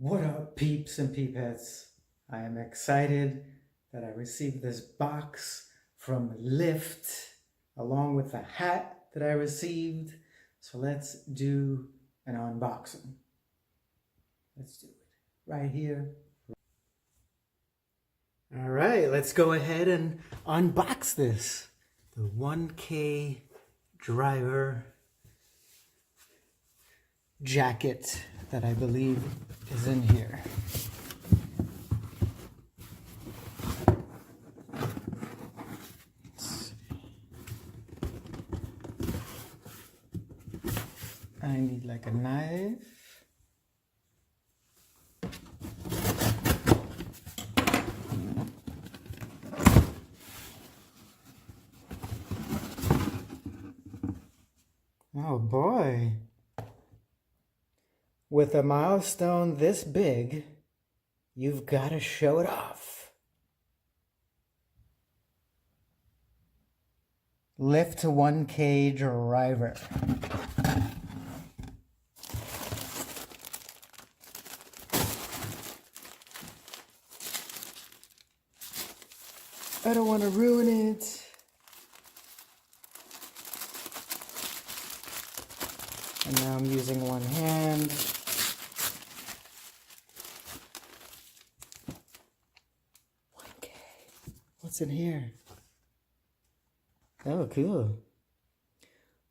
What up, peeps and peepettes? I am excited that I received this box from Lyft along with the hat that I received. So let's do an unboxing. Let's do it right here. All right, let's go ahead and unbox this. The 1K driver jacket that I believe is in here. I need like a knife. Oh boy. With a milestone this big, you've got to show it off. Lyft 1K driver. I don't want to ruin it. And now I'm using one hand. What's in here? Oh, cool.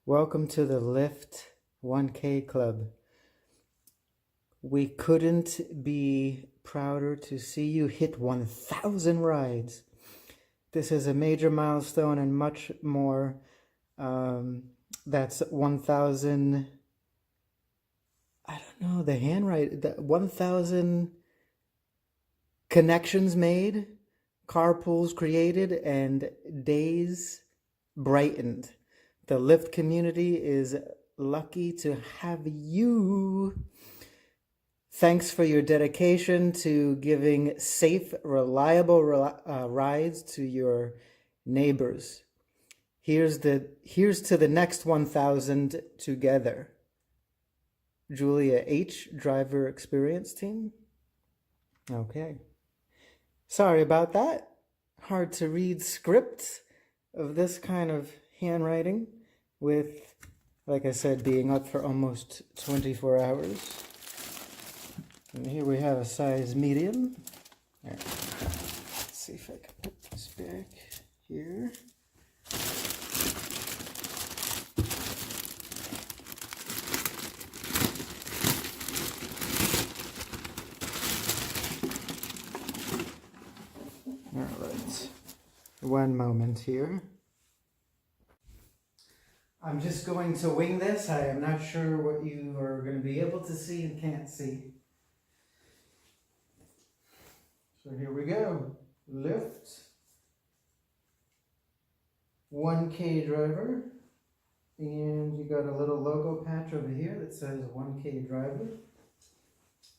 Welcome to the Lyft 1K Club. We couldn't be prouder to see you hit 1,000 rides. This is a major milestone and much more. That's 1,000, I don't know, the handwriting, 1,000 connections made, carpools created, and days brightened. The Lyft community is lucky to have you. Thanks for your dedication to giving safe, reliable rides to your neighbors. Here's to the next 1,000 together. Julia H, driver experience team. Okay. Sorry about that. Hard to read script of this kind of handwriting with, like I said, being up for almost 24 hours. And here we have a size medium. All right. Let's see if I can put this back here. All right. One moment here. I'm just going to wing this. I am not sure what you are going to be able to see and can't see. So here we go. Lyft 1K driver. And you got a little logo patch over here that says 1K driver.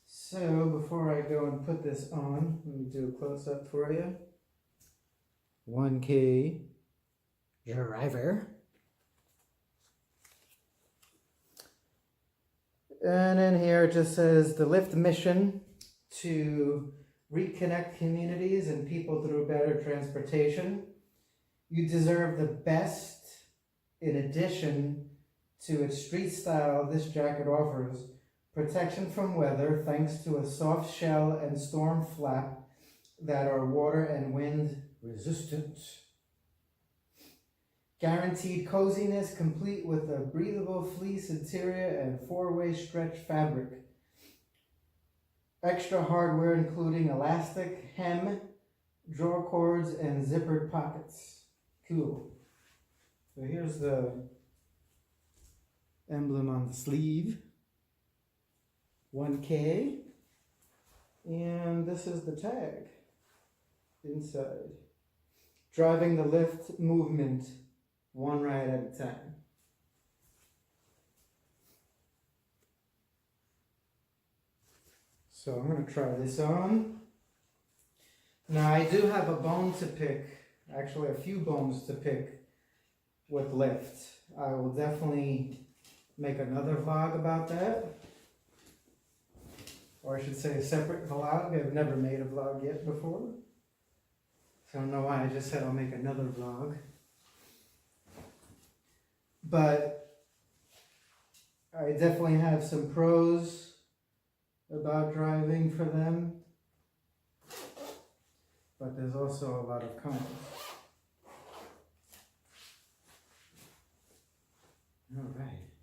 So before I go and put this on, let me do a close-up for you. 1K driver. And in here it just says the Lyft mission to reconnect communities and people through better transportation. You deserve the best. In addition to its street style, this jacket offers protection from weather thanks to a soft shell and storm flap that are water and wind resistant. Guaranteed coziness complete with a breathable fleece interior and 4-way stretch fabric. Extra hardware including elastic, hem, drawer cords, and zippered pockets. Cool. So here's the emblem on the sleeve. 1K. And this is the tag inside. Driving the Lyft movement, one ride at a time. So I'm going to try this on. Now I do have a bone to pick, actually a few bones to pick with Lyft. I will definitely make another vlog about that. or I should say a separate vlog. I've never made a vlog yet before. So I don't know why I just said I'll make another vlog. But I definitely have some pros about driving for them. But there's also a lot of cons. All right.